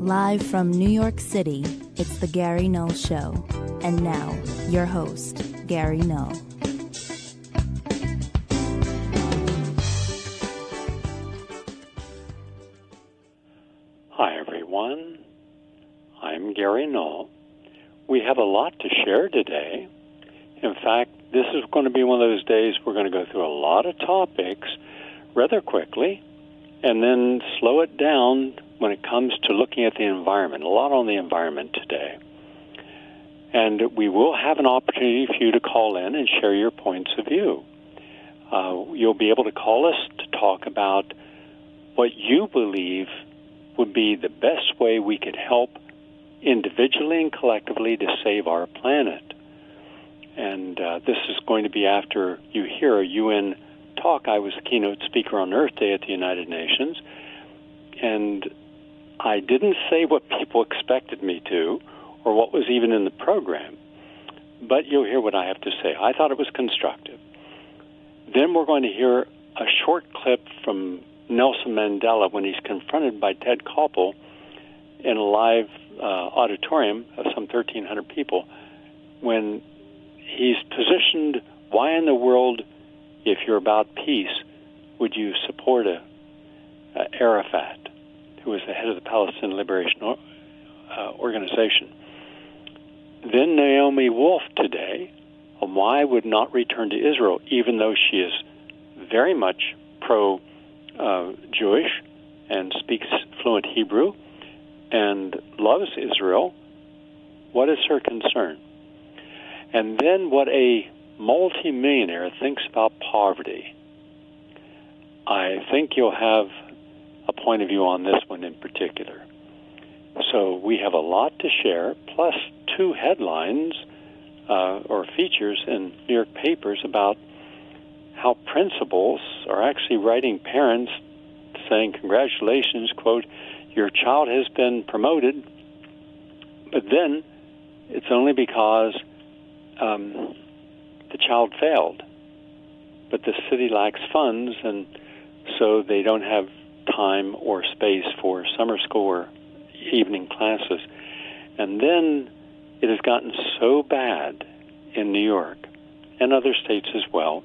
Live from New York City, it's the Gary Null Show. And now, your host, Gary Null. Hi, everyone. I'm Gary Null. We have a lot to share today. In fact, this is going to be one of those days we're going to go through a lot of topics rather quickly and then slow it down when it comes to looking at the environment. A lot on the environment today. And we will have an opportunity for you to call in and share your points of view. You'll be able to call us to talk about what you believe would be the best way we could help individually and collectively to save our planet. And this is going to be after you hear a UN talk. I was the keynote speaker on Earth Day at the United Nations, and I didn't say what people expected me to or what was even in the program, but you'll hear what I have to say. I thought it was constructive. Then we're going to hear a short clip from Nelson Mandela when he's confronted by Ted Koppel in a live auditorium of some 1,300 people when he's positioned, why in the world, if you're about peace, would you support Arafat, who was the head of the Palestinian Liberation Organization? Then Naomi Wolf today, on why would not return to Israel, even though she is very much pro-Jewish and speaks fluent Hebrew and loves Israel. What is her concern? And then what a multimillionaire thinks about poverty. I think you'll have a point of view on this one in particular. So we have a lot to share, plus two headlines or features in New York papers about how principals are actually writing parents saying, congratulations, quote, your child has been promoted, but then it's only because the child failed. But the city lacks funds, and so they don't have time or space for summer school or evening classes. And then it has gotten so bad in New York and other states as well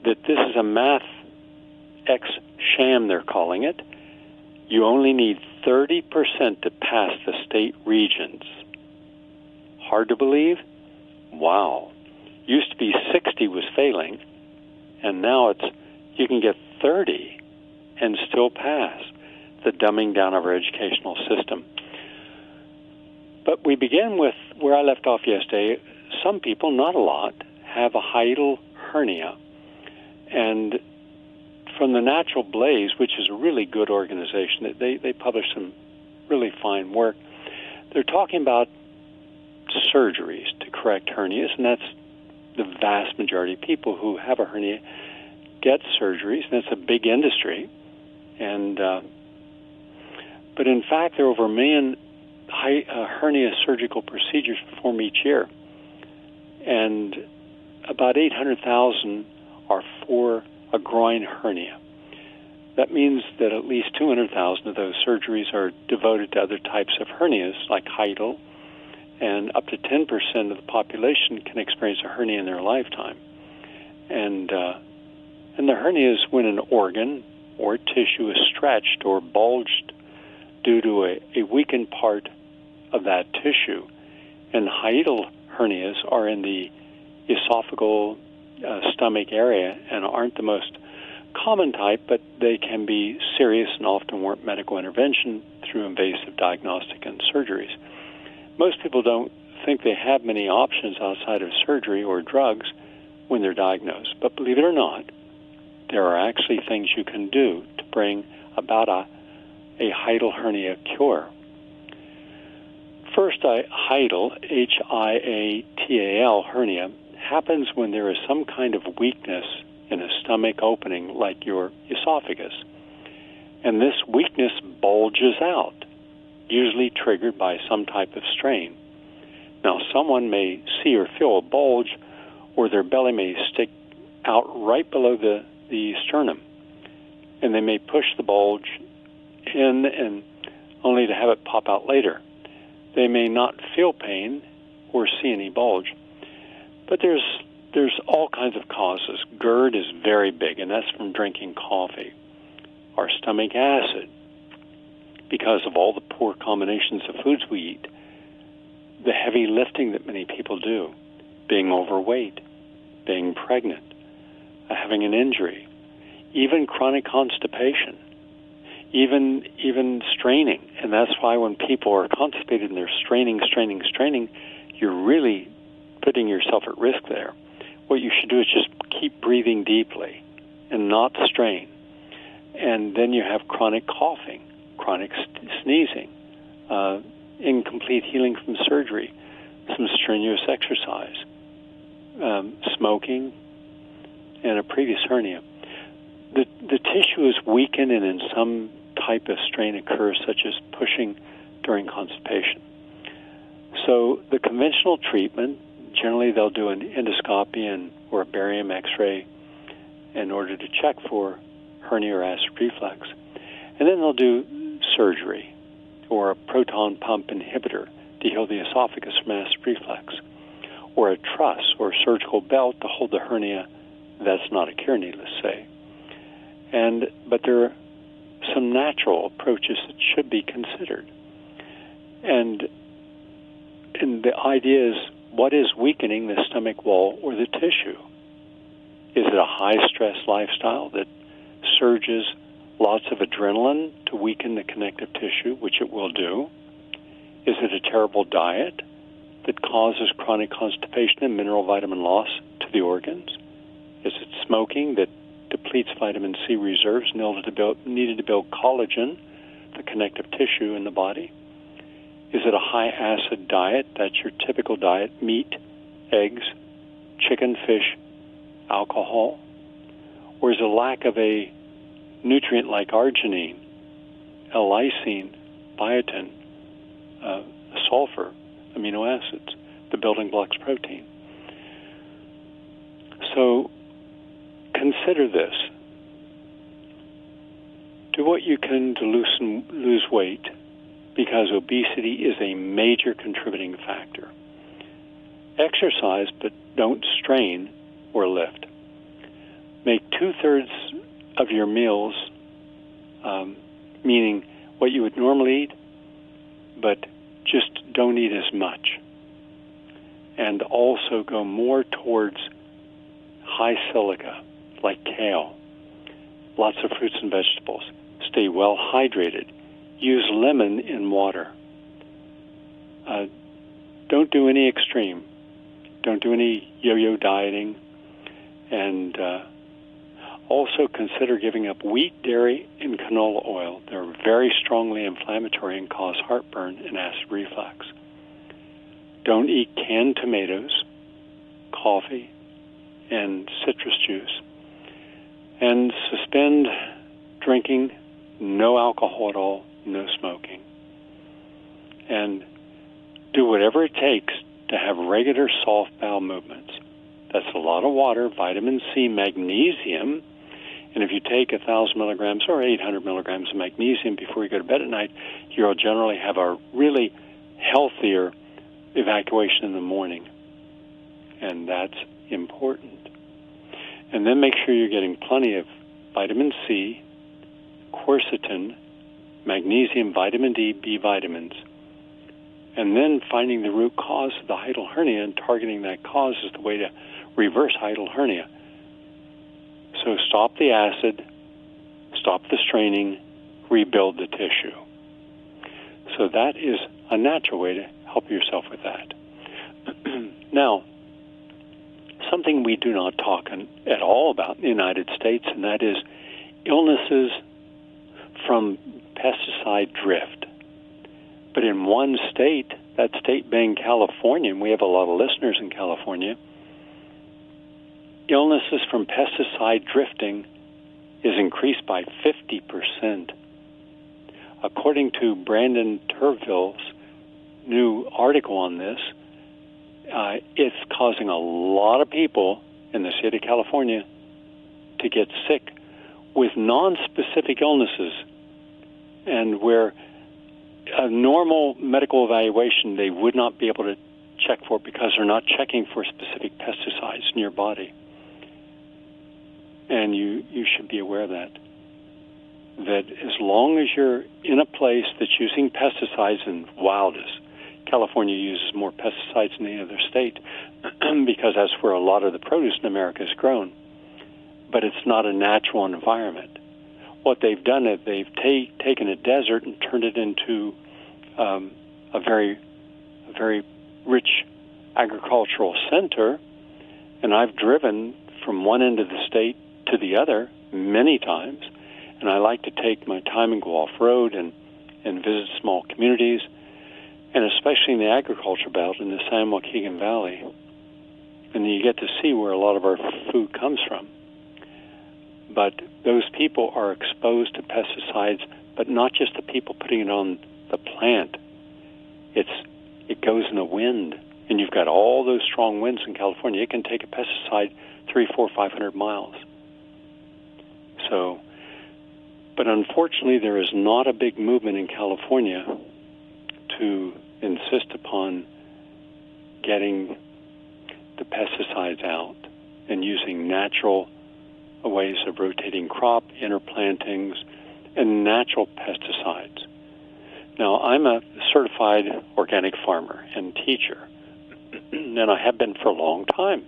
that this is a math sham, they're calling it. You only need 30% to pass the state regions. Hard to believe? Wow. Used to be 60 was failing, and now it's you can get 30 and still pass. The dumbing down of our educational system. But we begin with where I left off yesterday. Some people, not a lot, have a hiatal hernia. And from the Natural Blaze, which is a really good organization, they publish some really fine work. They're talking about surgeries to correct hernias, and that's the vast majority of people who have a hernia get surgeries, and it's a big industry. And but in fact, there are over 1 million hernia surgical procedures performed each year, and about 800,000 are for a groin hernia. That means that at least 200,000 of those surgeries are devoted to other types of hernias, like hiatal, and up to 10% of the population can experience a hernia in their lifetime. And the hernia is when an organ or tissue is stretched or bulged due to a weakened part of that tissue. And hiatal hernias are in the esophageal stomach area and aren't the most common type, but they can be serious and often warrant medical intervention through invasive diagnostic and surgeries. Most people don't think they have many options outside of surgery or drugs when they're diagnosed. But believe it or not, there are actually things you can do to bring about a hiatal hernia cure. First, a hiatal, Hiatal hernia, happens when there is some kind of weakness in a stomach opening like your esophagus. And this weakness bulges out, usually triggered by some type of strain. Now, someone may see or feel a bulge, or their belly may stick out right below the sternum, and they may push the bulge in and only to have it pop out later. They may not feel pain or see any bulge, but there's all kinds of causes. GERD is very big, and that's from drinking coffee. Our stomach acid, because of all the poor combinations of foods we eat. The heavy lifting that many people do, being overweight, being pregnant, having an injury, even chronic constipation, even straining. And that's why when people are constipated and they're straining, you're really putting yourself at risk there. What you should do is just keep breathing deeply and not strain. And then you have chronic coughing, chronic sneezing, incomplete healing from surgery, some strenuous exercise, smoking, and a previous hernia. The tissue is weakened, and in some type of strain occurs, such as pushing during constipation. So the conventional treatment, generally they'll do an endoscopy or a barium X-ray in order to check for hernia or acid reflux. And then they'll do surgery or a proton pump inhibitor to heal the esophagus from acid reflux, or a truss or surgical belt to hold the hernia that's not occurring, let's say. But there are some natural approaches that should be considered. And the idea is, what is weakening the stomach wall or the tissue? Is it a high-stress lifestyle that surges lots of adrenaline to weaken the connective tissue, which it will do? Is it a terrible diet that causes chronic constipation and mineral vitamin loss to the organs? Is it smoking that depletes vitamin C reserves needed to build collagen, the connective tissue in the body? Is it a high-acid diet? That's your typical diet: meat, eggs, chicken, fish, alcohol? Or is it a lack of a nutrient like arginine, L-lysine, biotin, sulfur, amino acids, the building blocks protein? So consider this. Do what you can to lose weight, because obesity is a major contributing factor. Exercise, but don't strain or lift. Make 2/3 of your meals, meaning what you would normally eat, but just don't eat as much. And also go more towards high silica, like kale. Lots of fruits and vegetables. Stay well hydrated. Use lemon in water. Don't do any extreme. Don't do any yo-yo dieting. And also consider giving up wheat, dairy, and canola oil. They're very strongly inflammatory and cause heartburn and acid reflux. Don't eat canned tomatoes, coffee, and citrus juice. And suspend drinking, no alcohol at all, no smoking. And do whatever it takes to have regular soft bowel movements. That's a lot of water, vitamin C, magnesium. And if you take 1,000 milligrams or 800 milligrams of magnesium before you go to bed at night, you'll generally have a really healthier evacuation in the morning. And that's important. And then make sure you're getting plenty of vitamin C, quercetin, magnesium, vitamin D, B vitamins. And then finding the root cause of the hiatal hernia and targeting that cause is the way to reverse hiatal hernia. So stop the acid, stop the straining, rebuild the tissue. So that is a natural way to help yourself with that. Now, something we do not talk at all about in the United States, and that is illnesses from pesticide drift. But in one state, that state being California, and we have a lot of listeners in California, illnesses from pesticide drifting is increased by 50%. According to Brandon Turville's new article on this, it's causing a lot of people in the state of California to get sick with non-specific illnesses, and where a normal medical evaluation, they would not be able to check for it because they're not checking for specific pesticides in your body. And you should be aware of that. That as long as you're in a place that's using pesticides, and wildest, California uses more pesticides than any other state because that's where a lot of the produce in America is grown. But it's not a natural environment. What they've done is they've taken a desert and turned it into a very rich agricultural center. And I've driven from one end of the state to the other many times. And I like to take my time and go off-road and visit small communities, and especially in the agriculture belt in the San Joaquin Valley. And you get to see where a lot of our food comes from. But those people are exposed to pesticides, but not just the people putting it on the plant. It goes in the wind, and you've got all those strong winds in California. It can take a pesticide 300, 400, 500 miles. So, but unfortunately, there is not a big movement in California to insist upon getting the pesticides out and using natural ways of rotating crop, interplantings, and natural pesticides. Now, I'm a certified organic farmer and teacher, and I have been for a long time.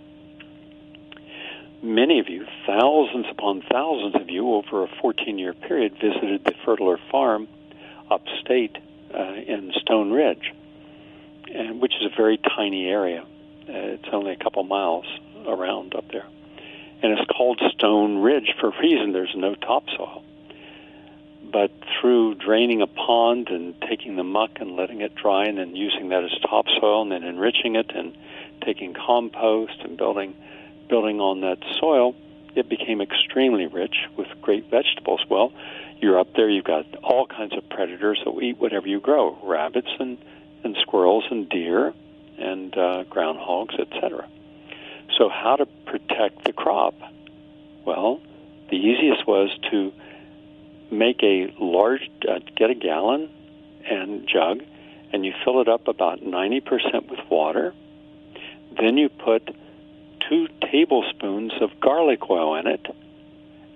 Many of you, thousands upon thousands of you, over a 14-year period, visited the Fertile Farm upstate in Stone Ridge, which is a very tiny area. It's only a couple miles around up there. And it's called Stone Ridge for a reason. There's no topsoil. But through draining a pond and taking the muck and letting it dry and then using that as topsoil and then enriching it and taking compost and building on that soil, it became extremely rich with great vegetables. Well, you're up there, you've got all kinds of predators that will eat whatever you grow, rabbits and squirrels and deer and groundhogs, etc. So how to protect the crop? Well, the easiest was to make a large, get a gallon and jug, and you fill it up about 90% with water. Then you put 2 tablespoons of garlic oil in it,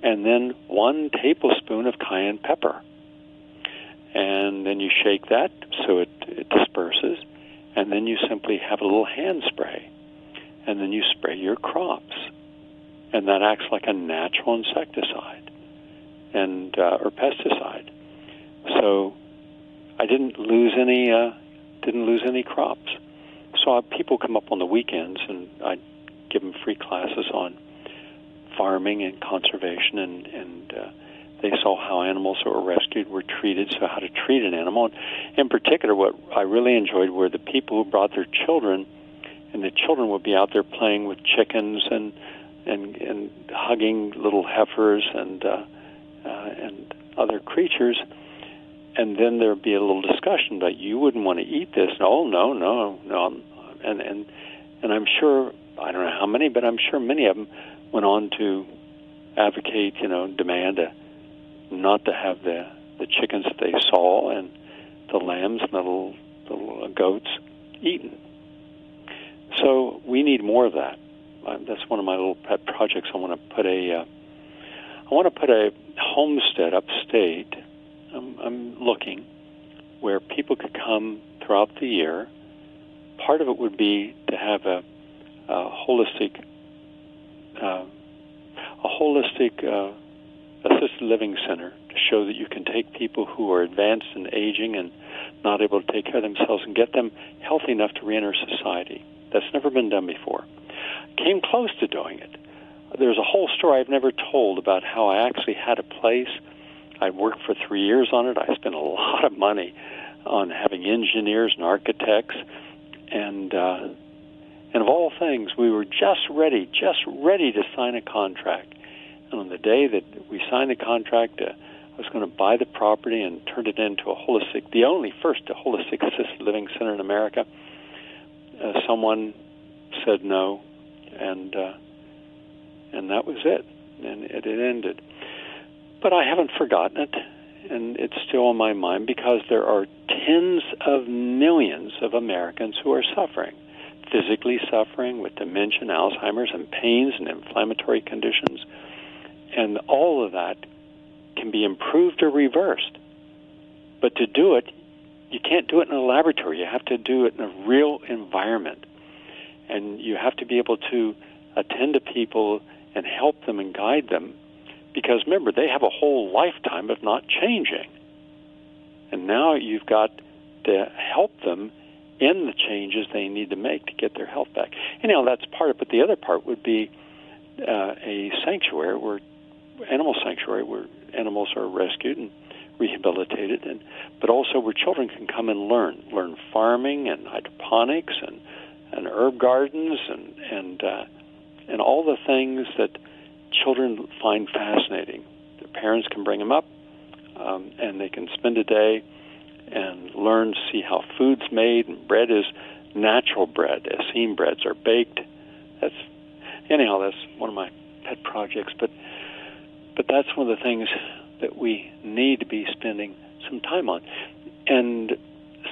and then 1 tablespoon of cayenne pepper. And then you shake that so it disperses, and then you simply have a little hand spray, and then you spray your crops. And that acts like a natural insecticide and or pesticide. So I didn't lose any crops. So people come up on the weekends, and I give them free classes on farming and conservation, and they saw how animals that were rescued were treated, so how to treat an animal. And in particular, what I really enjoyed were the people who brought their children, and the children would be out there playing with chickens and hugging little heifers and other creatures. And then there would be a little discussion about, you wouldn't want to eat this. Oh, no. And I'm sure, I don't know how many, but I'm sure many of them went on to advocate, demand not to have the chickens that they saw and the lambs and the little goats eaten. So we need more of that. That's one of my little pet projects. I want to put a homestead upstate. I'm looking where people could come throughout the year. Part of it would be to have a holistic assisted living center to show that you can take people who are advanced and aging and not able to take care of themselves and get them healthy enough to reenter society. That's never been done before. Came close to doing it. There's a whole story I've never told about how I actually had a place. I worked for 3 years on it. I spent a lot of money on having engineers and architects, and of all things, we were just ready to sign a contract. And on the day that we signed the contract, I was going to buy the property and turn it into a holistic assisted living center in America. Someone said no, and that was it, and it ended. But I haven't forgotten it, and it's still on my mind because there are tens of millions of Americans who are suffering, physically suffering with dementia, Alzheimer's, and pains and inflammatory conditions. And all of that can be improved or reversed. But to do it, you can't do it in a laboratory. You have to do it in a real environment. And you have to be able to attend to people and help them and guide them. Because remember, they have a whole lifetime of not changing. And now you've got to help them in the changes they need to make to get their health back. Anyhow, that's part of it. But the other part would be a sanctuary, animal sanctuary, where animals are rescued and rehabilitated, but also where children can come and learn farming and hydroponics and herb gardens and all the things that children find fascinating. Their parents can bring them up, and they can spend a day and learn to see how food's made, and bread is natural bread. Essene breads are baked. That's one of my pet projects. But that's one of the things that we need to be spending some time on. And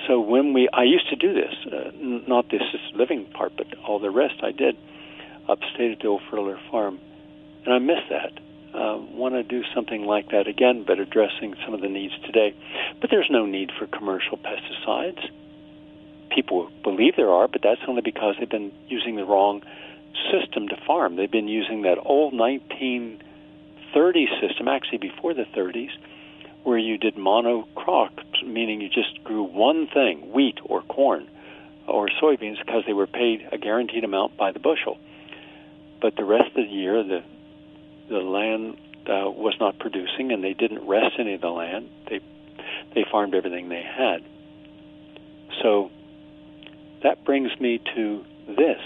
so I used to do this, not this living part, but all the rest I did upstate at the old Furler farm. And I miss that. Want to do something like that again, but addressing some of the needs today. But there's no need for commercial pesticides. People believe there are, but that's only because they've been using the wrong system to farm. They've been using that old 1930s system, actually before the 30s, where you did monocrops, meaning you just grew one thing, wheat or corn or soybeans, because they were paid a guaranteed amount by the bushel. But the rest of the year, the land was not producing, and they didn't rest any of the land. They farmed everything they had. So that brings me to this.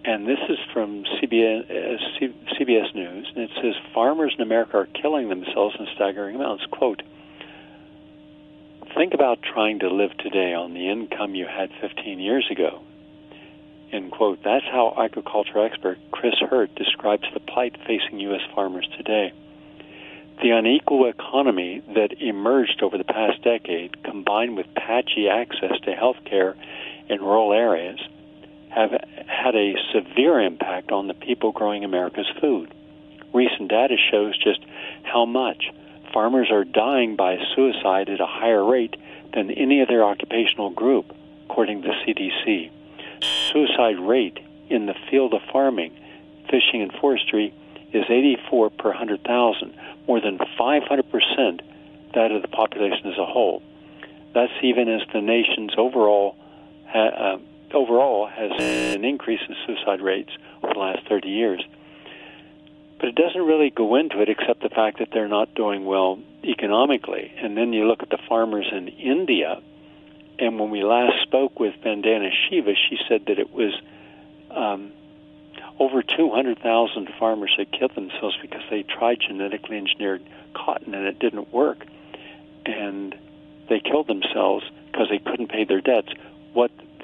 And this is from CBS News, and it says, farmers in America are killing themselves in staggering amounts. Quote, think about trying to live today on the income you had 15 years ago. End quote. That's how agriculture expert Chris Hurt describes the plight facing U.S. farmers today. The unequal economy that emerged over the past decade, combined with patchy access to health care in rural areas, have had a severe impact on the people growing America's food. Recent data shows just how much. Farmers are dying by suicide at a higher rate than any other occupational group, according to the CDC. Suicide rate in the field of farming, fishing, and forestry is 84 per 100,000, more than 500% that of the population as a whole. That's even as the nation's overall has an increase in suicide rates over the last 30 years. But it doesn't really go into it except the fact that they're not doing well economically. And then you look at the farmers in India, and when we last spoke with Vandana Shiva, she said that it was over 200,000 farmers had killed themselves because they tried genetically engineered cotton and it didn't work. And they killed themselves because they couldn't pay their debts.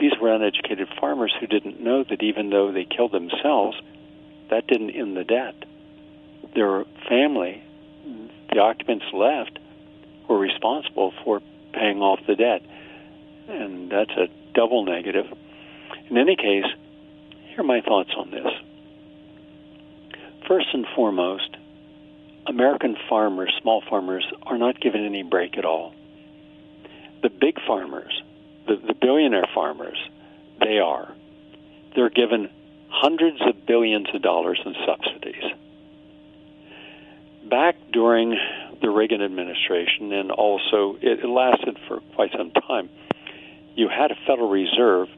These were uneducated farmers who didn't know that even though they killed themselves, that didn't end the debt. Their family, the occupants left, were responsible for paying off the debt. And that's a double negative. In any case, here are my thoughts on this. First and foremost, American farmers, small farmers, are not given any break at all. The big farmers, the billionaire farmers, they're given hundreds of billions of dollars in subsidies. Back during the Reagan administration, and also it lasted for quite some time, you had a Federal Reserve.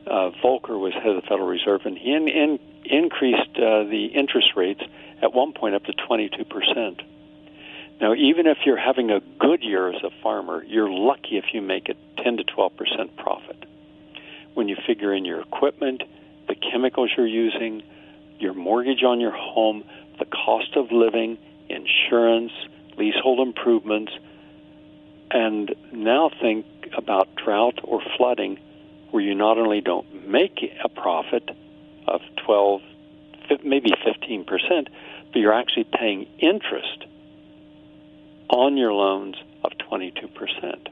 Volcker was head of the Federal Reserve, and he increased the interest rates at one point up to 22%. Now, even if you're having a good year as a farmer, you're lucky if you make a 10 to 12% profit. When you figure in your equipment, the chemicals you're using, your mortgage on your home, the cost of living, insurance, leasehold improvements, and now think about drought or flooding, where you not only don't make a profit of 12, maybe 15%, but you're actually paying interest on your loans of 22%.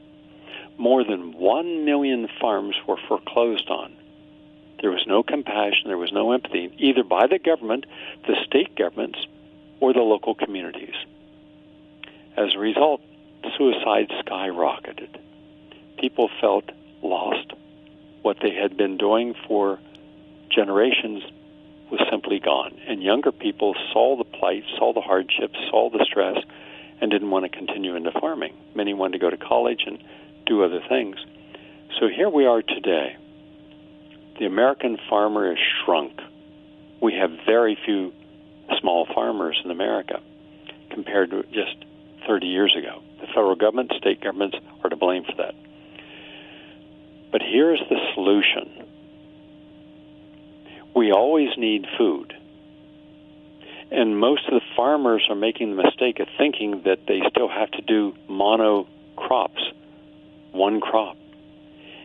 More than 1 million farms were foreclosed on. There was no compassion, there was no empathy, either by the government, the state governments, or the local communities. As a result, suicide skyrocketed. People felt lost. What they had been doing for generations was simply gone. And younger people saw the plight, saw the hardships, saw the stress, and didn't want to continue into farming. Many wanted to go to college and do other things. So here we are today. The American farmer has shrunk. We have very few small farmers in America compared to just 30 years ago. The federal government, state governments are to blame for that. But here's the solution. We always need food. And most of the farmers are making the mistake of thinking that they still have to do mono crops, one crop.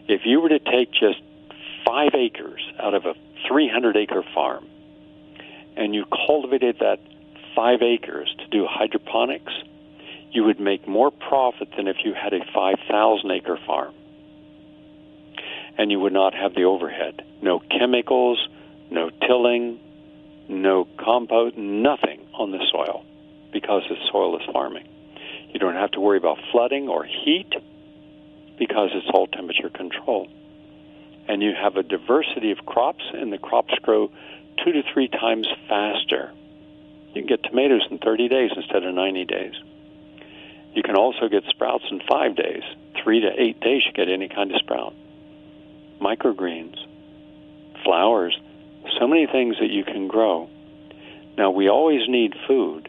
If you were to take just 5 acres out of a 300-acre farm and you cultivated that 5 acres to do hydroponics, you would make more profit than if you had a 5,000-acre farm. And you would not have the overhead. No chemicals, no tilling, no compost, nothing on the soil because it's soilless farming. You don't have to worry about flooding or heat because it's all temperature control. And you have a diversity of crops, and the crops grow 2 to 3 times faster. You can get tomatoes in 30 days instead of 90 days. You can also get sprouts in 5 days. 3 to 8 days you get any kind of sprout. Microgreens, flowers, so many things that you can grow. Now, we always need food.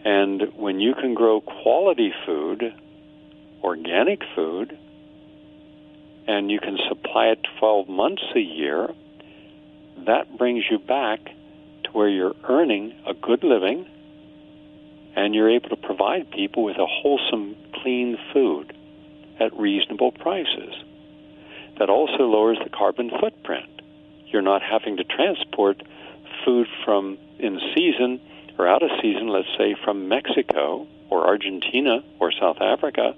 And when you can grow quality food, organic food, and you can supply it 12 months a year, that brings you back to where you're earning a good living and you're able to provide people with a wholesome, clean food at reasonable prices. That also lowers the carbon footprint. You're not having to transport food from in season or out of season, let's say from Mexico or Argentina or South Africa.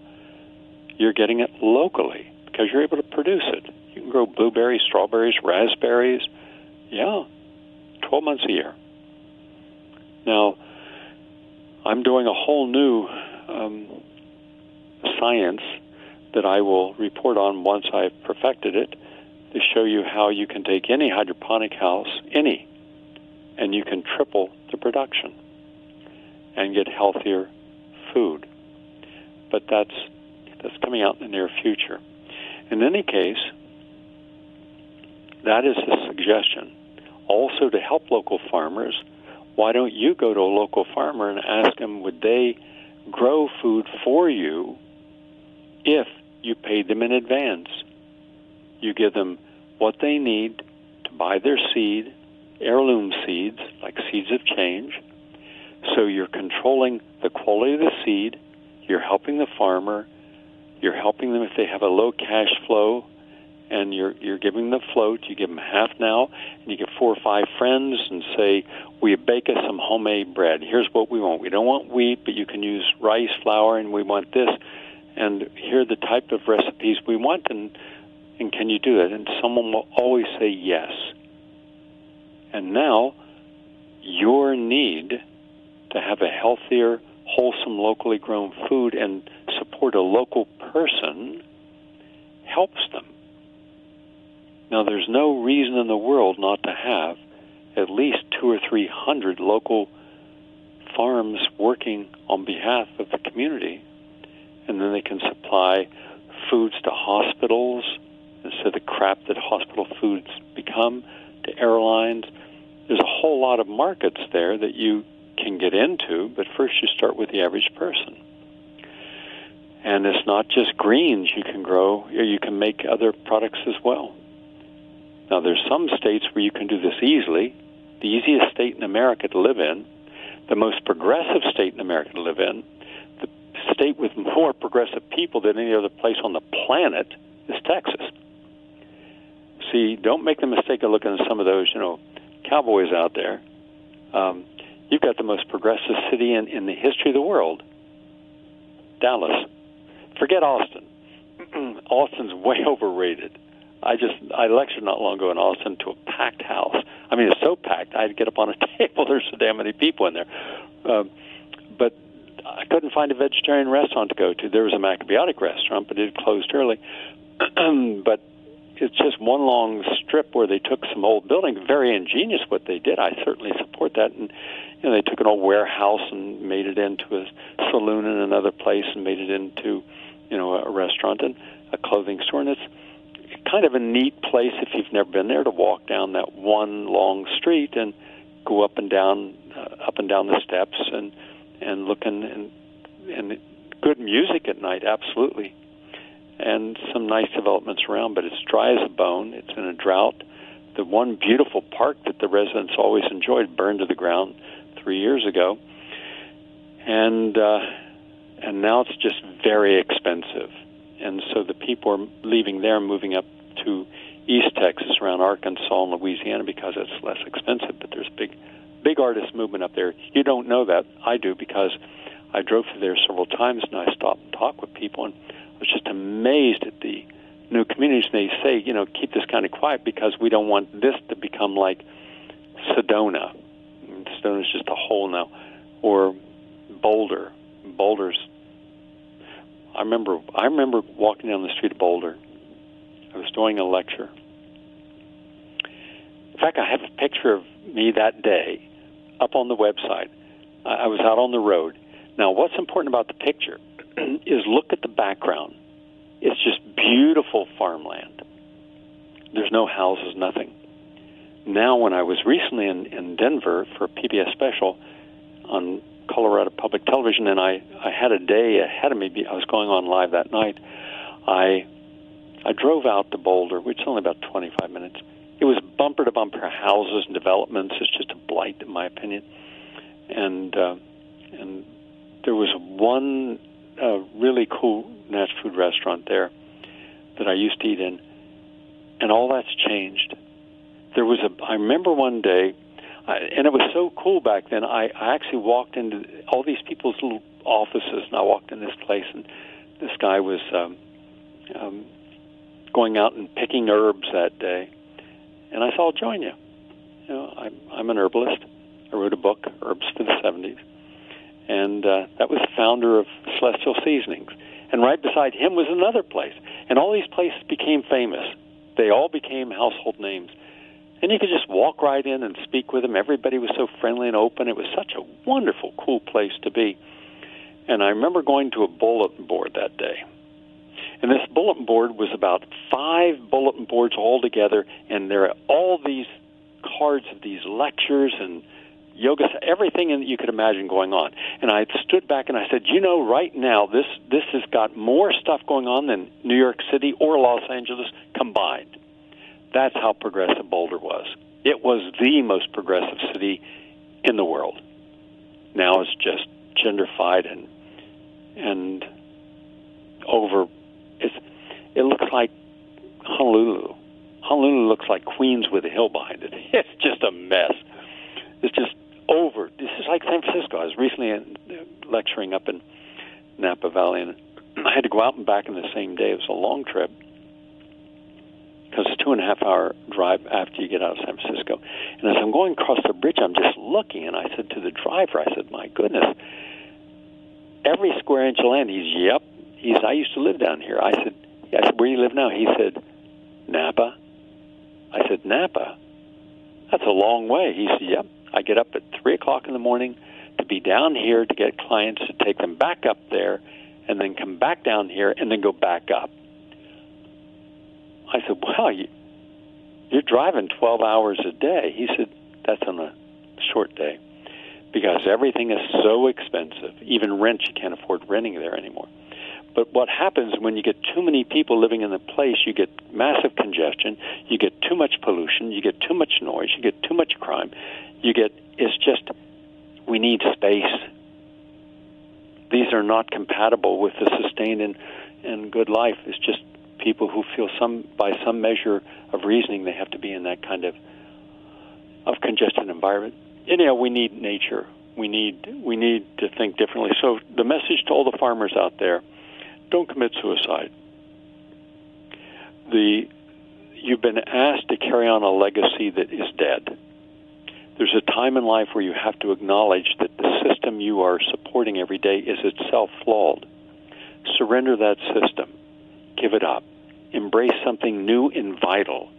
You're getting it locally because you're able to produce it. You can grow blueberries, strawberries, raspberries, 12 months a year. Now, I'm doing a whole new science that I will report on once I've perfected it to show you how you can take any hydroponic house, and you can triple the production and get healthier food. But that's coming out in the near future. In any case, that is a suggestion. Also, to help local farmers, why don't you go to a local farmer and ask them, would they grow food for you if you paid them in advance? You give them what they need to buy their seed, heirloom seeds, like seeds of change. So you're controlling the quality of the seed, you're helping the farmer, you're helping them if they have a low cash flow, and you're giving them the float. You give them half now, and you get 4 or 5 friends and say, will you bake us some homemade bread? Here's what we want. We don't want wheat, but you can use rice flour, and we want this. And here are the type of recipes we want, and can you do it? And someone will always say yes. And now your need to have a healthier, wholesome, locally grown food and support a local person helps them. Now, there's no reason in the world not to have at least 200 or 300 local farms working on behalf of the community, and then they can supply foods to hospitals instead of the crap that hospital foods become, to airlines. There's a whole lot of markets there that you can get into, but first you start with the average person. And it's not just greens you can grow, you can make other products as well. Now, there's some states where you can do this easily. The easiest state in America to live in, the most progressive state in America to live in, the state with more progressive people than any other place on the planet is Texas. See, don't make the mistake of looking at some of those, cowboys out there. You've got the most progressive city in the history of the world, Dallas. Forget Austin. Austin's way overrated. I lectured not long ago in Austin to a packed house. I mean, it's so packed, I had to get up on a table. There's so damn many people in there. But I couldn't find a vegetarian restaurant to go to. There was a macrobiotic restaurant, but it had closed early. But it's just one long strip where they took some old building. Very ingenious what they did. I certainly support that. And they took an old warehouse and made it into a saloon in another place and made it into, a restaurant and a clothing store. And it's kind of a neat place if you've never been there to walk down that one long street and go up and down the steps and looking and good music at night, absolutely. And some nice developments around, but it's dry as a bone. It's in a drought. The one beautiful park that the residents always enjoyed burned to the ground 3 years ago. And now it's just very expensive. And so the people are leaving there and moving up to East Texas around Arkansas and Louisiana because it's less expensive. But there's big artist movement up there. You don't know that. I do because I drove through there several times and I stopped and talked with people and I was just amazed at the new communities. They say, keep this kind of quiet because we don't want this to become like Sedona. Sedona's just a hole now. Or Boulder. Boulder's. I remember walking down the street of Boulder. I was doing a lecture. In fact, I have a picture of me that day up on the website. I was out on the road. Now, what's important about the picture is look at the background. It's just beautiful farmland. There's no houses, nothing. Now, when I was recently in Denver for a PBS special on Colorado Public Television, and I had a day ahead of me. I was going on live that night. I drove out to Boulder, which is only about 25 minutes. It was bumper to bumper houses and developments. It's just a blight, in my opinion. And there was one really cool natural food restaurant there that I used to eat in, and all that's changed. I remember one day, and it was so cool back then, I actually walked into all these people's little offices, and I walked in this place, and this guy was going out and picking herbs that day. And I said, I'll join you. I'm an herbalist. I wrote a book, Herbs for the 70s. And that was the founder of Celestial Seasonings. And right beside him was another place. And all these places became famous. They all became household names. And you could just walk right in and speak with them. Everybody was so friendly and open. It was such a wonderful, cool place to be. And I remember going to a bulletin board that day. And this bulletin board was about 5 bulletin boards all together, and there are all these cards of these lectures and yoga, everything that you could imagine going on. And I stood back and I said, right now, this has got more stuff going on than New York City or Los Angeles combined. That's how progressive Boulder was. It was the most progressive city in the world. Now it's just gentrified and over. It looks like Honolulu. Honolulu looks like Queens with a hill behind it. It's just a mess. It's just over. This is like San Francisco. I was recently lecturing up in Napa Valley, and I had to go out and back in the same day. It was a long trip because it's a 2.5-hour drive after you get out of San Francisco. And as I'm going across the bridge, I'm just looking, and I said to the driver, I said, my goodness, every square inch of land. Yep. I used to live down here. I said, where do you live now? He said, Napa. I said, Napa? That's a long way. He said, yep. I get up at 3 o'clock in the morning to be down here to get clients, to take them back up there, and then come back down here and then go back up. I said, wow, you're driving 12 hours a day. He said, that's on a short day because everything is so expensive. Even rent, you can't afford renting there anymore. But what happens when you get too many people living in the place, you get massive congestion, you get too much pollution, you get too much noise, you get too much crime. It's just, we need space. These are not compatible with the sustained and good life. It's just people who feel by some measure of reasoning they have to be in that kind of congested environment. Anyhow, we need nature. We need to think differently. So the message to all the farmers out there: don't commit suicide. You've been asked to carry on a legacy that is dead. There's a time in life where you have to acknowledge that the system you are supporting every day is itself flawed. Surrender that system. Give it up. Embrace something new and vital.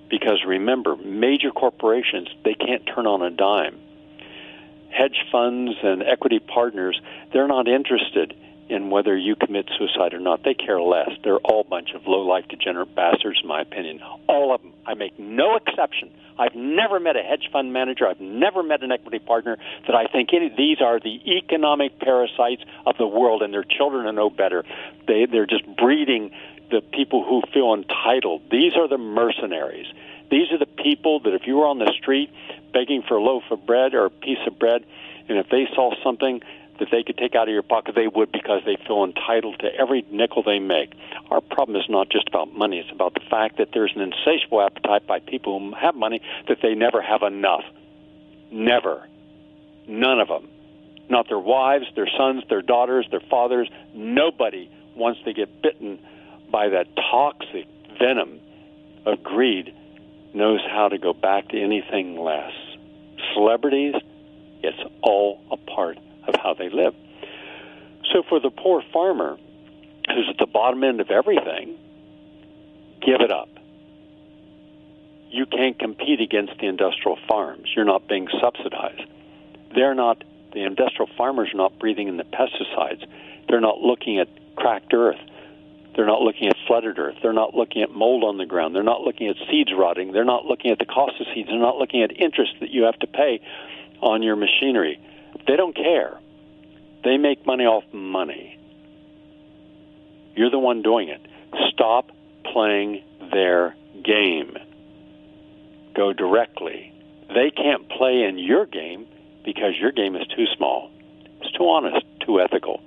Because remember, major corporations, they can't turn on a dime. Hedge funds and equity partners, they're not interested in whether you commit suicide or not. They care less. They're all a bunch of low-life, degenerate bastards, in my opinion. All of them. I make no exception. I've never met a hedge fund manager. I've never met an equity partner that I think these are the economic parasites of the world, and their children are no better. They're just breeding the people who feel entitled. These are the mercenaries. These are the people that if you were on the street begging for a loaf of bread or a piece of bread, and if they saw something that they could take out of your pocket, they would, because they feel entitled to every nickel they make. Our problem is not just about money. It's about the fact that there's an insatiable appetite by people who have money that they never have enough. Never. None of them. Not their wives, their sons, their daughters, their fathers. Nobody, once they get bitten by that toxic venom of greed, knows how to go back to anything less. Celebrities, it's all a part of how they live. So for the poor farmer who's at the bottom end of everything, give it up. You can't compete against the industrial farms. You're not being subsidized. The industrial farmers are not breathing in the pesticides. They're not looking at cracked earth. They're not looking at flooded earth. They're not looking at mold on the ground. They're not looking at seeds rotting. They're not looking at the cost of seeds. They're not looking at interest that you have to pay on your machinery. They don't care. They make money off money. You're the one doing it. Stop playing their game. Go directly. They can't play in your game because your game is too small. It's too honest, too ethical.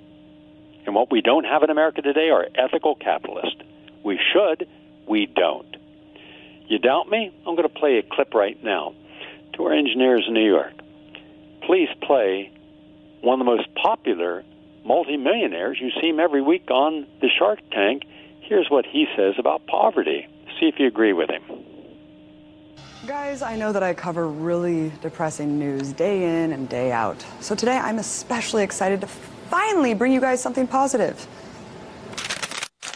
And what we don't have in America today are ethical capitalists. We should, we don't. You doubt me? I'm going to play a clip right now. To our engineers in New York, please play one of the most popular multimillionaires. You see him every week on the Shark Tank. Here's what he says about poverty. See if you agree with him. Guys, I know that I cover really depressing news day in and day out. So today I'm especially excited to finally bring you guys something positive.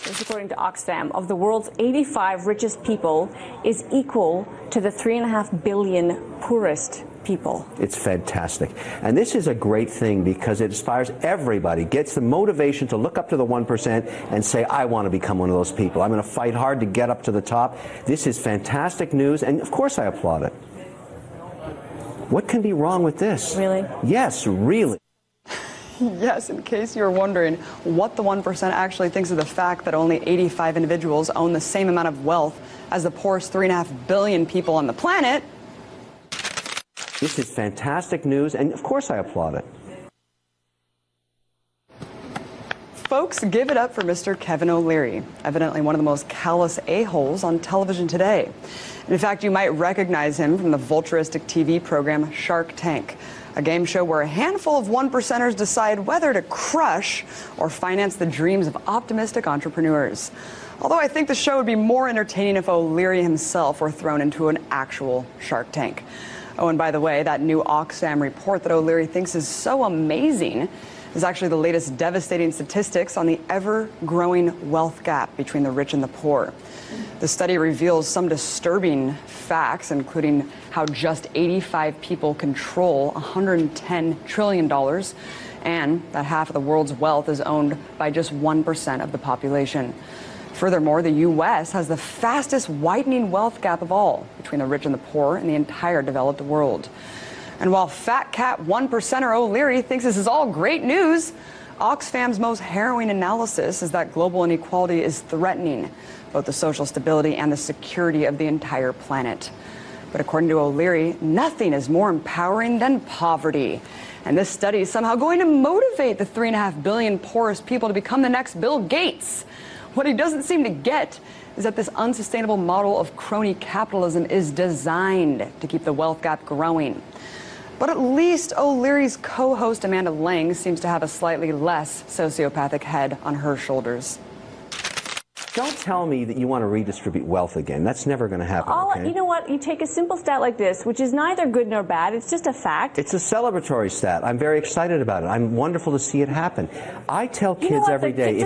This, according to Oxfam, of the world's 85 richest people is equal to the 3.5 billion poorest people. It's fantastic. And this is a great thing because it inspires everybody, gets the motivation to look up to the 1% and say, I want to become one of those people. I'm going to fight hard to get up to the top. This is fantastic news, and of course I applaud it. What can be wrong with this? Really? Yes, really. Yes, in case you're wondering what the 1% actually thinks of the fact that only 85 individuals own the same amount of wealth as the poorest 3.5 billion people on the planet. This is fantastic news, and of course I applaud it. Folks, give it up for Mr. Kevin O'Leary, evidently one of the most callous a-holes on television today. In fact, you might recognize him from the vulturistic TV program Shark Tank, a game show where a handful of 1%ers decide whether to crush or finance the dreams of optimistic entrepreneurs. Although I think the show would be more entertaining if O'Leary himself were thrown into an actual Shark Tank. Oh, and by the way, that new Oxfam report that O'Leary thinks is so amazing is actually the latest devastating statistics on the ever-growing wealth gap between the rich and the poor. The study reveals some disturbing facts, including how just 85 people control $110 trillion, and that half of the world's wealth is owned by just 1% of the population. Furthermore, the U.S. has the fastest widening wealth gap of all between the rich and the poor in the entire developed world. And while fat cat 1%er O'Leary thinks this is all great news, Oxfam's most harrowing analysis is that global inequality is threatening both the social stability and the security of the entire planet. But according to O'Leary, nothing is more empowering than poverty. And this study is somehow going to motivate the 3.5 billion poorest people to become the next Bill Gates. What he doesn't seem to get is that this unsustainable model of crony capitalism is designed to keep the wealth gap growing. But at least O'Leary's co-host Amanda Lang seems to have a slightly less sociopathic head on her shoulders. Don't tell me that you want to redistribute wealth again. That's never going to happen, okay? You know what? You take a simple stat like this, which is neither good nor bad. It's just a fact. It's a celebratory stat. I'm very excited about it. I'm wonderful to see it happen. I tell kids every day,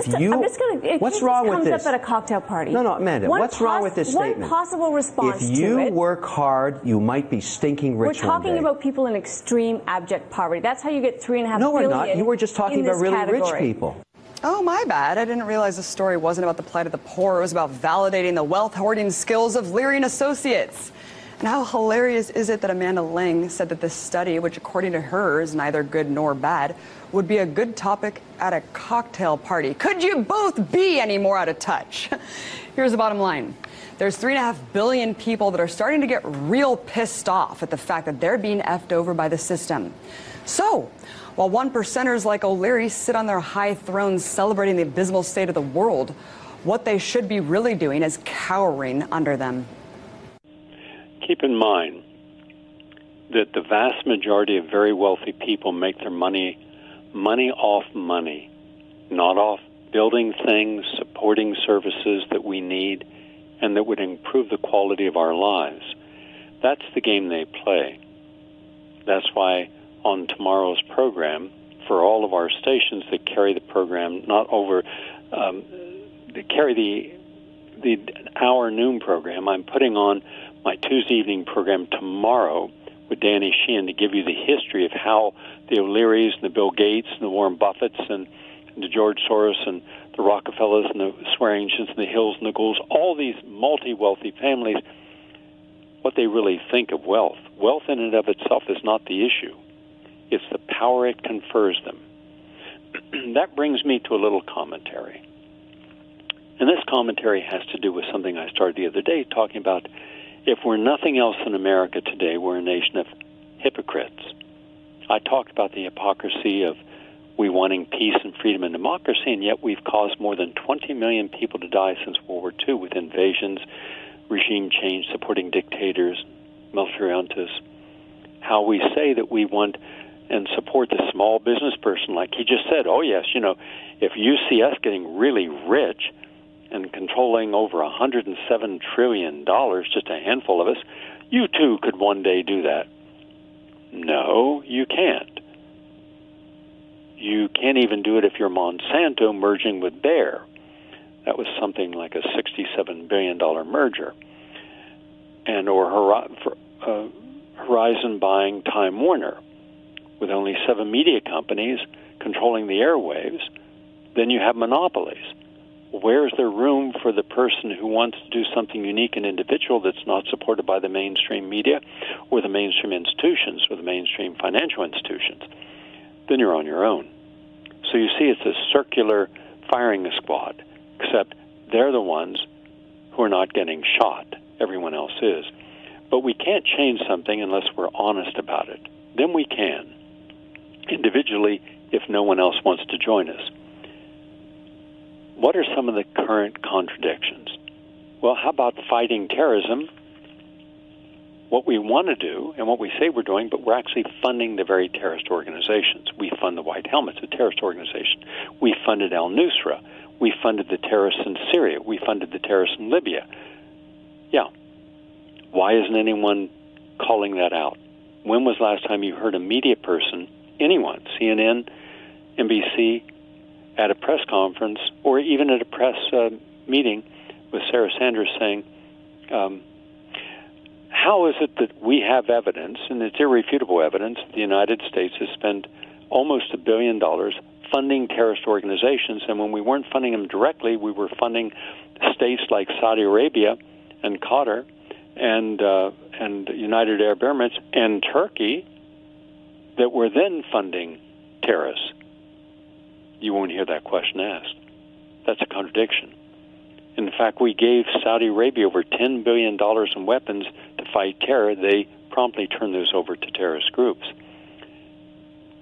what's wrong with this? Comes up at a cocktail party. No, Amanda, what's wrong with this statement? One possible response to it. If you work hard, you might be stinking rich one day. We're talking about people in extreme abject poverty. That's how you get $3.5 billion. No, we're not. You were just talking about really rich people. Oh, my bad. I didn't realize the story wasn't about the plight of the poor. It was about validating the wealth-hoarding skills of Leary and Associates. And how hilarious is it that Amanda Lang said that this study, which according to her is neither good nor bad, would be a good topic at a cocktail party? Could you both be any more out of touch? Here's the bottom line. There's 3.5 billion people that are starting to get real pissed off at the fact that they're being effed over by the system. So, while 1%ers like O'Leary sit on their high thrones celebrating the abysmal state of the world, what they should be really doing is cowering under them. Keep in mind that the vast majority of very wealthy people make their money off money, not off building things, supporting services that we need and that would improve the quality of our lives. That's the game they play. That's why on tomorrow's program, for all of our stations that carry the program, that carry the hour noon program, I'm putting on my Tuesday evening program tomorrow with Danny Sheehan to give you the history of how the O'Learys and the Bill Gates and the Warren Buffetts and the George Soros and the Rockefellers and the Swearingens and the Hills and the Goulds, all these multi-wealthy families, what they really think of wealth. Wealth in and of itself is not the issue. It's the power it confers them. That brings me to a little commentary. And this commentary has to do with something I started the other day, talking about if we're nothing else in America today, we're a nation of hypocrites. I talked about the hypocrisy of we wanting peace and freedom and democracy, and yet we've caused more than 20 million people to die since World War II with invasions, regime change, supporting dictators, military juntas. How we say that we want and support the small business person, like he just said, oh yes, if you see us getting really rich and controlling over $107 trillion, just a handful of us, you too could one day do that. No, you can't. You can't even do it if you're Monsanto merging with Bayer. That was something like a $67 billion merger. Or Horizon buying Time Warner, with only 7 media companies controlling the airwaves, then you have monopolies. Where's there room for the person who wants to do something unique and individual that's not supported by the mainstream media or the mainstream institutions or the mainstream financial institutions? Then you're on your own. So you see it's a circular firing squad, except they're the ones who are not getting shot. Everyone else is. But we can't change something unless we're honest about it. Then we can, individually, if no one else wants to join us. What are some of the current contradictions? Well, how about fighting terrorism? What we want to do and what we say we're doing, but we're actually funding the very terrorist organizations. We fund the White Helmets, a terrorist organization. We funded al-Nusra. We funded the terrorists in Syria. We funded the terrorists in Libya. Yeah. Why isn't anyone calling that out? When was the last time you heard a media person, anyone, CNN, NBC, at a press conference or even at a press meeting with Sarah Sanders saying, how is it that we have evidence, and it's irrefutable evidence, that the United States has spent almost $1 billion funding terrorist organizations, and when we weren't funding them directly, we were funding states like Saudi Arabia and Qatar and United Arab Emirates and Turkey that were then funding terrorists? You won't hear that question asked. That's a contradiction. In fact, we gave Saudi Arabia over $10 billion in weapons to fight terror. They promptly turned those over to terrorist groups.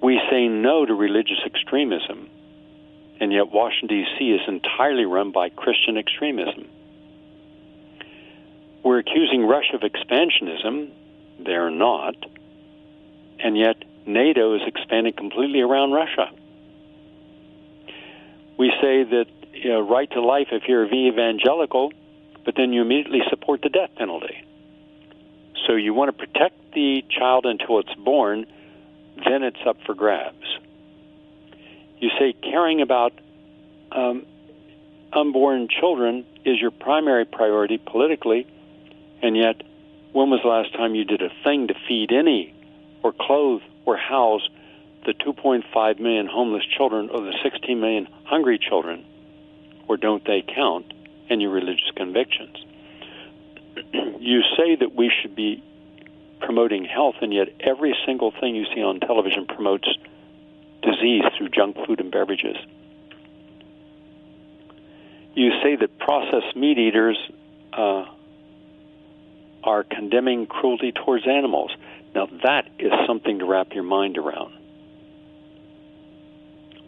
We say no to religious extremism, and yet Washington, D.C. is entirely run by Christian extremism. We're accusing Russia of expansionism. They're not. and yet NATO is expanding completely around Russia. We say that right to life if you're evangelical, but then you immediately support the death penalty. So you want to protect the child until it's born, then it's up for grabs. You say caring about unborn children is your primary priority politically, and yet when was the last time you did a thing to feed any or clothe or house the 2.5 million homeless children or the 16 million hungry children, or don't they count in your religious convictions? You say that we should be promoting health, and yet every single thing you see on television promotes disease through junk food and beverages. You say that processed meat eaters are condemning cruelty towards animals. Now that is something to wrap your mind around.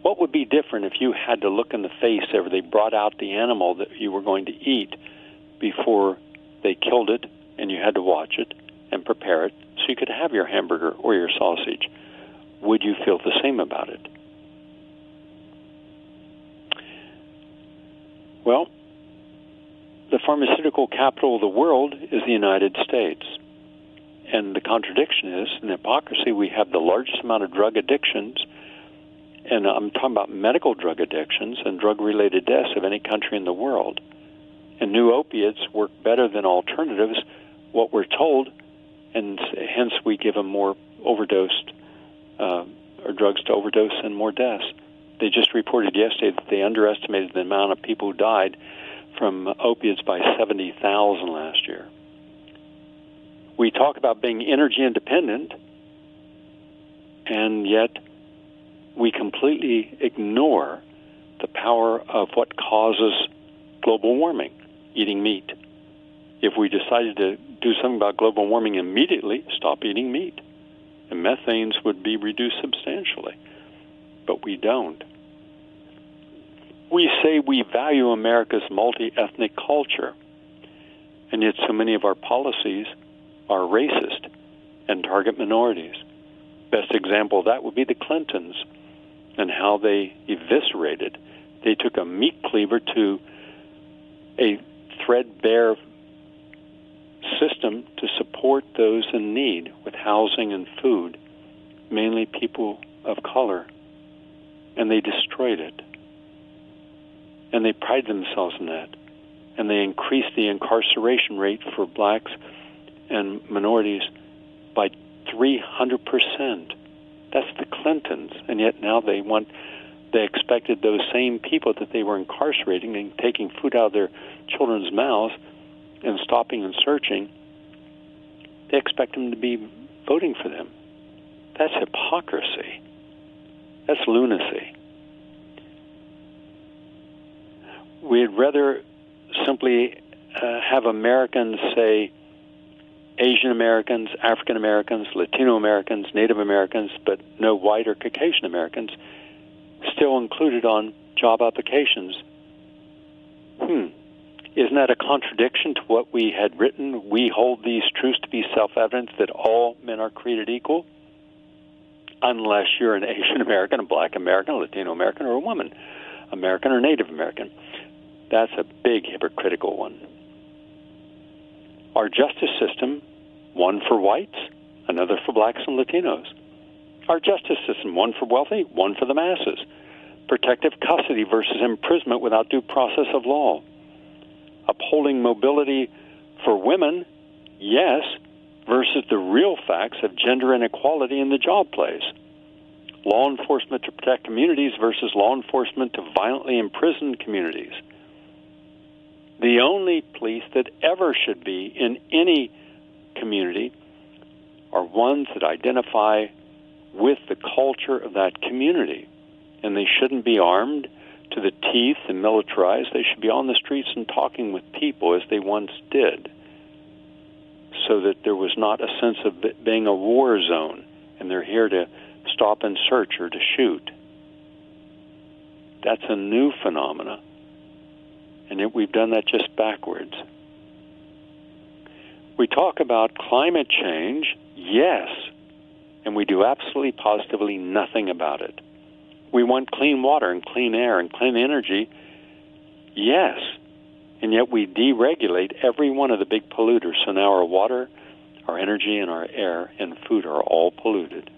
What would be different if you had to look in the face after they brought out the animal that you were going to eat before they killed it, and you had to watch it and prepare it so you could have your hamburger or your sausage? Would you feel the same about it? Well, the pharmaceutical capital of the world is the United States. And the contradiction is, in hypocrisy, we have the largest amount of drug addictions, and I'm talking about medical drug addictions and drug-related deaths of any country in the world. And new opiates work better than alternatives, what we're told, and hence we give them more overdosed or drugs to overdose and more deaths. They just reported yesterday that they underestimated the amount of people who died from opiates by 70,000 last year. We talk about being energy independent, and yet we completely ignore the power of what causes global warming, eating meat. If we decided to do something about global warming immediately, stop eating meat, and methanes would be reduced substantially. But we don't. We say we value America's multi-ethnic culture, and yet so many of our policies are racist and target minorities. Best example of that would be the Clintons and how they eviscerated. They took a meat cleaver to a threadbare system to support those in need with housing and food, mainly people of color, and they destroyed it. And they pride themselves in that. And they increased the incarceration rate for blacks and minorities by 300%. That's the Clintons. And yet now they expected those same people that they were incarcerating and taking food out of their children's mouths and stopping and searching, they expect them to be voting for them. That's hypocrisy. That's lunacy. We'd rather simply have Americans say Asian Americans, African Americans, Latino Americans, Native Americans, but no white or Caucasian Americans still included on job applications. Isn't that a contradiction to what we had written? We hold these truths to be self-evident that all men are created equal, unless you're an Asian American, a Black American, a Latino American, or a woman American or Native American. That's a big hypocritical one. Our justice system, one for whites, another for blacks and Latinos. Our justice system, one for wealthy, one for the masses. Protective custody versus imprisonment without due process of law. Upholding mobility for women, yes, versus the real facts of gender inequality in the job place. Law enforcement to protect communities versus law enforcement to violently imprison communities. The only police that ever should be in any community are ones that identify with the culture of that community. And they shouldn't be armed to the teeth and militarized. They should be on the streets and talking with people as they once did, so that there was not a sense of it being a war zone and they're here to stop and search or to shoot. That's a new phenomena. And yet we've done that just backwards. We talk about climate change. Yes, and we do absolutely positively nothing about it. We want clean water and clean air and clean energy, yes, and yet we deregulate every one of the big polluters. So now our water, our energy, and our air and food are all polluted.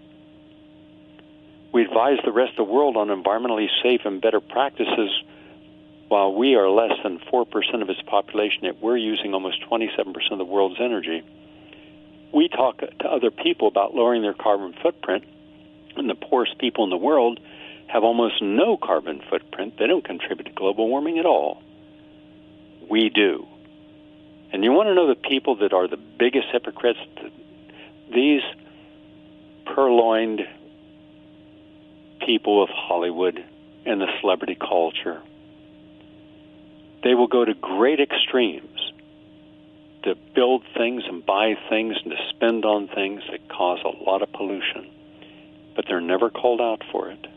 We advise the rest of the world on environmentally safe and better practices while we are less than 4% of its population, yet we're using almost 27% of the world's energy. We talk to other people about lowering their carbon footprint, and the poorest people in the world have almost no carbon footprint. They don't contribute to global warming at all. We do. And you want to know the people that are the biggest hypocrites? These purloined people of Hollywood and the celebrity culture. They will go to great extremes to build things and buy things and to spend on things that cause a lot of pollution, but they're never called out for it.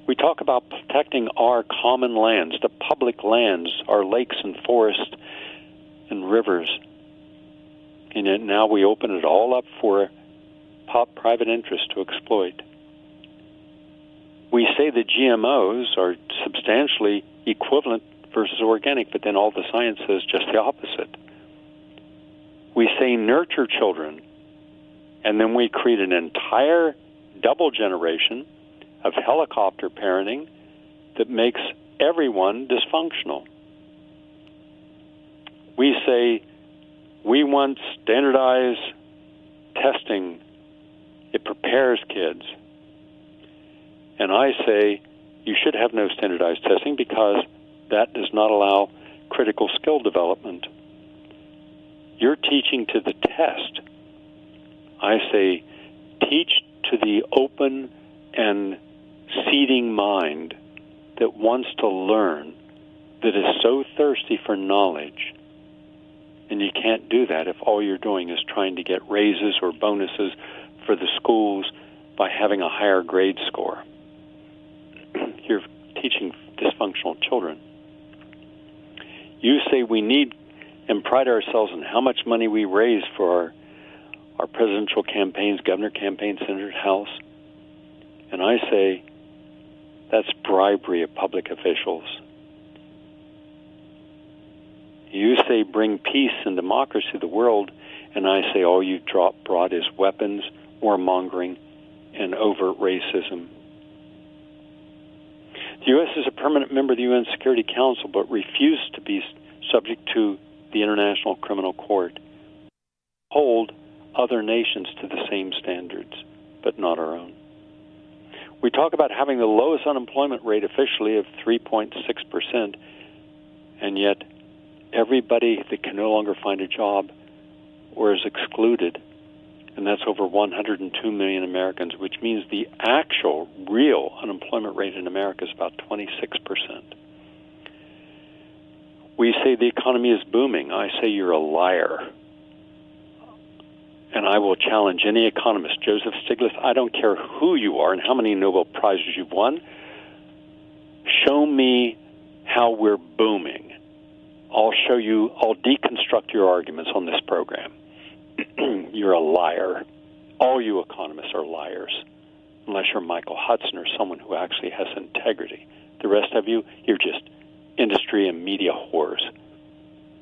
We talk about protecting our common lands, the public lands, our lakes and forests and rivers, and yet now we open it all up for private interest to exploit. We say that GMOs are substantially equivalent versus organic, but then all the science says just the opposite. We say nurture children, and then we create an entire double generation of helicopter parenting that makes everyone dysfunctional. We say we want standardized testing. It prepares kids. And I say you should have no standardized testing because that does not allow critical skill development. You're teaching to the test. I say teach to the open and seeding mind that wants to learn, that is so thirsty for knowledge. And you can't do that if all you're doing is trying to get raises or bonuses for the schools by having a higher grade score. You're teaching dysfunctional children. You say we need and pride ourselves in how much money we raise for our presidential campaigns, governor campaigns, senator, house. And I say that's bribery of public officials. You say bring peace and democracy to the world, and I say all you've brought is weapons, warmongering, and overt racism. The U.S. is a permanent member of the UN Security Council, but refused to be subject to the International Criminal Court. Hold other nations to the same standards, but not our own. We talk about having the lowest unemployment rate officially of 3.6%, and yet everybody that can no longer find a job or is excluded, and that's over 102 million Americans, which means the actual, real unemployment rate in America is about 26%. We say the economy is booming. I say you're a liar. And I will challenge any economist, Joseph Stiglitz, I don't care who you are and how many Nobel Prizes you've won. Show me how we're booming. I'll deconstruct your arguments on this program. You're a liar. All you economists are liars, unless you're Michael Hudson or someone who actually has integrity. The rest of you, you're just industry and media whores.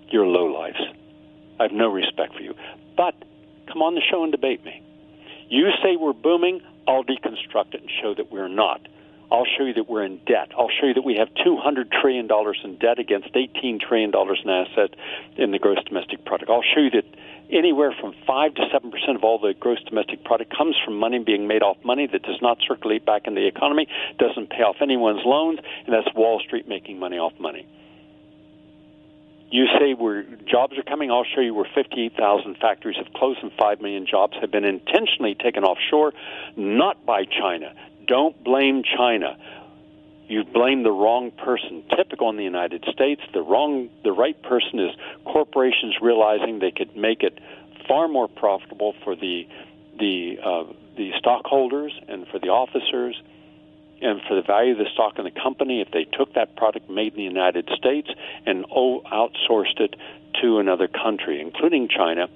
You're lowlifes. I have no respect for you. But come on the show and debate me. You say we're booming, I'll deconstruct it and show that we're not. I'll show you that we're in debt. I'll show you that we have $200 trillion in debt against $18 trillion in assets in the gross domestic product. I'll show you that anywhere from 5 to 7% of all the gross domestic product comes from money being made off money that does not circulate back in the economy, doesn't pay off anyone's loans, and that's Wall Street making money off money. You say jobs are coming. I'll show you where 58,000 factories have closed and 5 million jobs have been intentionally taken offshore, not by China. Don't blame China. You blame the wrong person. Typical in the United States, the right person is corporations realizing they could make it far more profitable for the stockholders and for the officers and for the value of the stock in the company if they took that product made in the United States and outsourced it to another country, including China,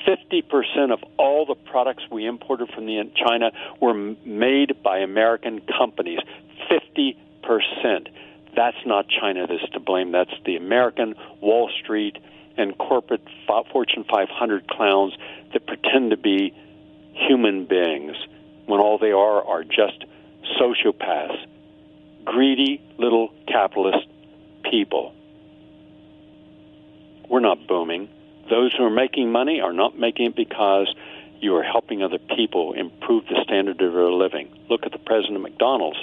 50% of all the products we imported from China were made by American companies. 50%. That's not China that's to blame. That's the American Wall Street and corporate Fortune 500 clowns that pretend to be human beings when all they are just sociopaths, greedy little capitalist people. We're not booming. Those who are making money are not making it because you are helping other people improve the standard of their living. Look at the president of McDonald's,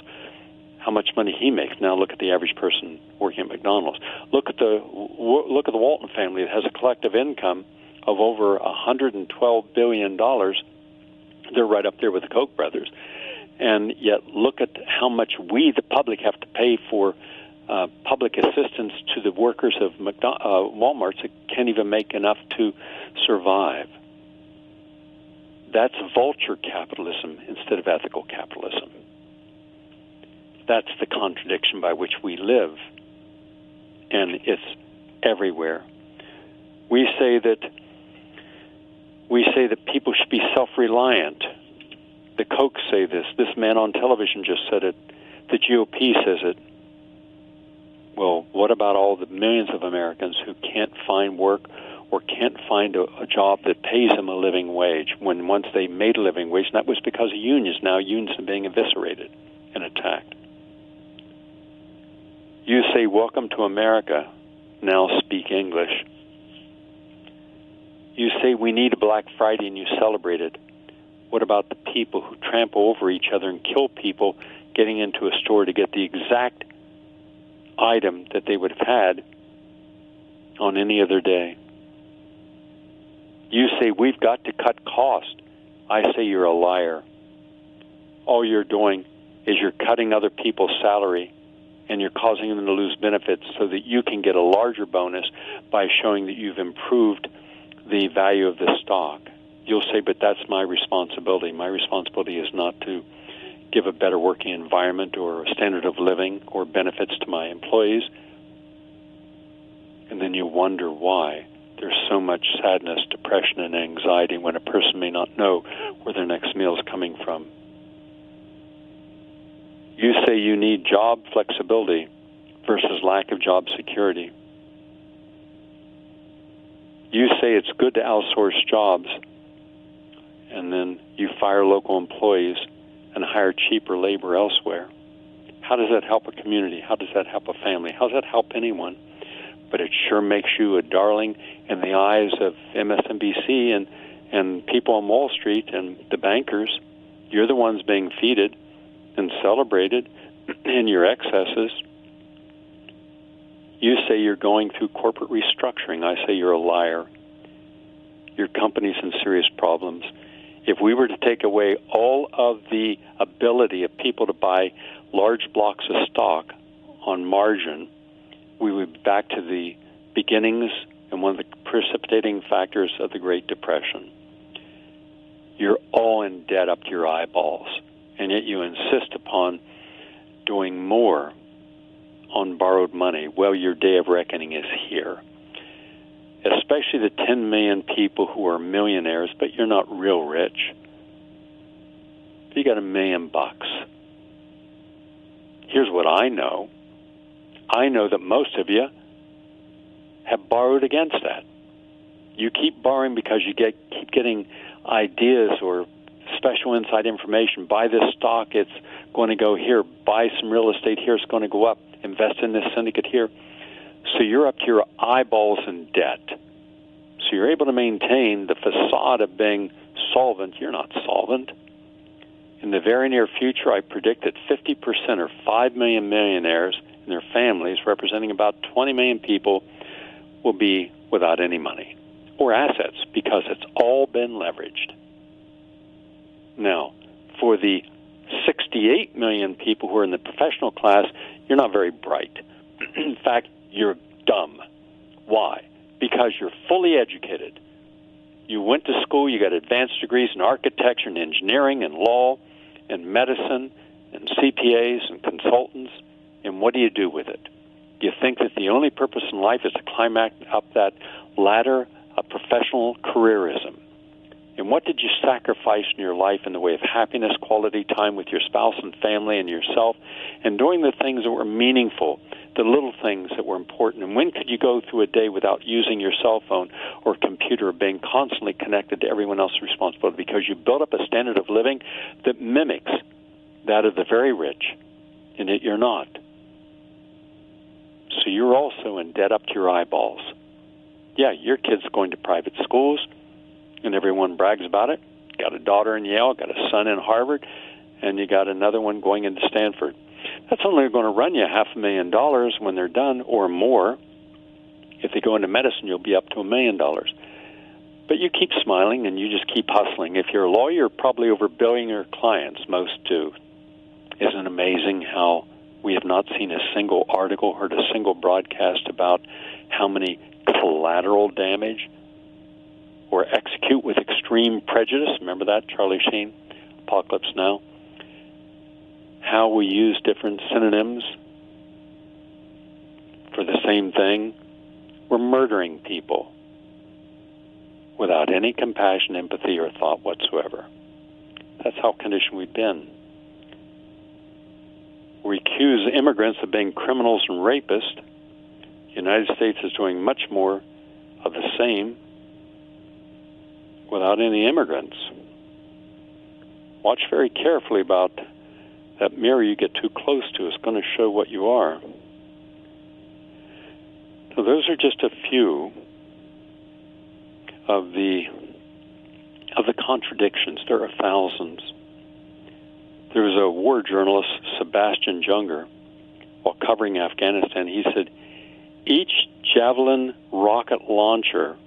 how much money he makes. Now look at the average person working at McDonald's. Look at the Walton family that has a collective income of over $112 billion. They're right up there with the Koch brothers. And yet look at how much we, the public, have to pay for public assistance to the workers of Walmarts that can't even make enough to survive. That's vulture capitalism instead of ethical capitalism. That's the contradiction by which we live, and it's everywhere. We say that people should be self-reliant. The Kochs say this. This man on television just said it. The GOP says it. Well, what about all the millions of Americans who can't find work or can't find a job that pays them a living wage when once they made a living wage, and that was because of unions. Now unions are being eviscerated and attacked. You say, welcome to America, now speak English. You say we need a Black Friday and you celebrate it. What about the people who trample over each other and kill people getting into a store to get the exact item that they would have had on any other day? You say we've got to cut cost. I say you're a liar. All you're doing is you're cutting other people's salary and you're causing them to lose benefits so that you can get a larger bonus by showing that you've improved the value of the stock. You'll say, but that's my responsibility. My responsibility is not to give a better working environment or a standard of living or benefits to my employees. And then you wonder why there's so much sadness, depression, and anxiety when a person may not know where their next meal is coming from. You say you need job flexibility versus lack of job security. You say it's good to outsource jobs, and then you fire local employees and hire cheaper labor elsewhere. How does that help a community? How does that help a family? How does that help anyone? But it sure makes you a darling in the eyes of MSNBC and people on Wall Street and the bankers. You're the ones being feted and celebrated in your excesses. You say you're going through corporate restructuring. I say you're a liar. Your company's in serious problems. If we were to take away all of the ability of people to buy large blocks of stock on margin, we would be back to the beginnings and one of the precipitating factors of the Great Depression. You're all in debt up to your eyeballs, and yet you insist upon doing more on borrowed money. Well, your day of reckoning is here. Especially the 10 million people who are millionaires, but you're not real rich. You got $1 million. Here's what I know. I know that most of you have borrowed against that. You keep borrowing because you keep getting ideas or special inside information. Buy this stock, it's going to go here. Buy some real estate here, it's going to go up. Invest in this syndicate here. So you're up to your eyeballs in debt. So you're able to maintain the facade of being solvent. You're not solvent. In the very near future, I predict that 50% or 5 million millionaires and their families, representing about 20 million people, will be without any money or assets because it's all been leveraged. Now, for the 68 million people who are in the professional class, you're not very bright. In fact, you're dumb. Why? Because you're fully educated. You went to school, you got advanced degrees in architecture and engineering and law and medicine and CPAs and consultants, and what do you do with it? You think that the only purpose in life is to climb up that ladder of professional careerism. And what did you sacrifice in your life in the way of happiness, quality time with your spouse and family and yourself, and doing the things that were meaningful, the little things that were important? And when could you go through a day without using your cell phone or computer or being constantly connected to everyone else's responsibility, because you built up a standard of living that mimics that of the very rich, and yet you're not. So you're also in debt up to your eyeballs. Yeah, your kid's going to private schools, and everyone brags about it. Got a daughter in Yale, got a son in Harvard, and you got another one going into Stanford. That's only going to run you $500,000 when they're done, or more. If they go into medicine, you'll be up to $1 million. But you keep smiling, and you just keep hustling. If you're a lawyer, you're probably overbilling your clients. Most do. Isn't it amazing how we have not seen a single article, heard a single broadcast about how many collateral damage or execute with extreme prejudice? Remember that, Charlie Sheen, Apocalypse Now? How we use different synonyms for the same thing. We're murdering people without any compassion, empathy, or thought whatsoever. That's how conditioned we've been. We accuse immigrants of being criminals and rapists. The United States is doing much more of the same without any immigrants. Watch very carefully about that mirror you get too close to. It's going to show what you are. So those are just a few of the contradictions. There are thousands. There was a war journalist, Sebastian Junger, while covering Afghanistan, he said, each Javelin rocket launcher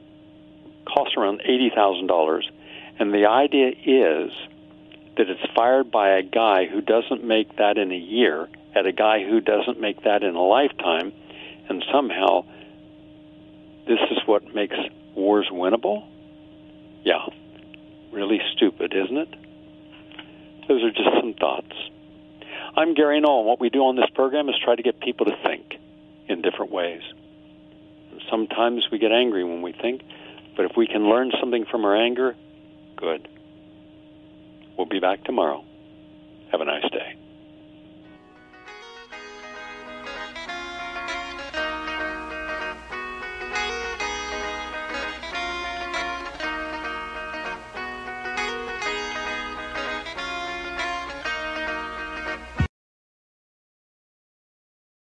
costs around $80,000, and the idea is that it's fired by a guy who doesn't make that in a year, at a guy who doesn't make that in a lifetime, and somehow this is what makes wars winnable? Yeah, really stupid, isn't it? Those are just some thoughts. I'm Gary Null, and what we do on this program is try to get people to think in different ways. And sometimes we get angry when we think, but if we can learn something from our anger, good. We'll be back tomorrow. Have a nice day.